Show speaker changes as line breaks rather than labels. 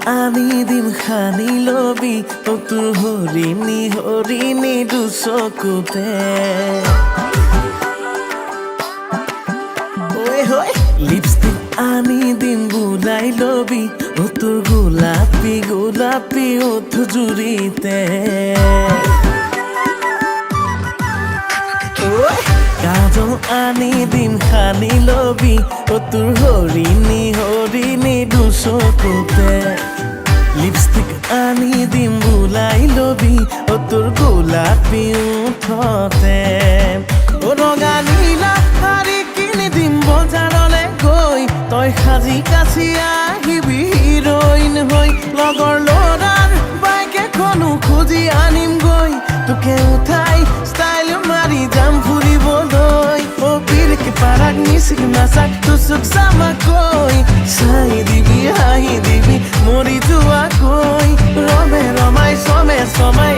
আনি দিম খানি লবি ও তোৰ হৰিণী হৰিণী দুচকুতে লিপষ্টিক আনি দিম বুলাই লবি ও তোৰ গোলাপী গোলাপী ওঠ জুৰিতে কাজল আনি দিম খানি লবি ও তোৰ হৰিণী হৰিণী দুচকুতে লিপষ্টিক আনি দিম বুলাই লবি ও তোৰ গোলাপী ওঠতে ও ৰঙা নীলা শাৰী কিনি দিম বজাৰলে গৈ তই সাজি কাচি আহিবি হিৰইন হৈ লগৰ ল'ৰাৰ বাইক এখনো খুজি আনিম গৈ তোকে উঠাই ষ্টাইল মাৰি যাম ফুৰিবলৈ ও বিৰকে পাৰাক নিচিক নাচাক তুচুক চামাকৈ চাই দিবি হাঁহি দিবি মৰি যোৱাকৈ ৰমে ৰমাই চমে চমাই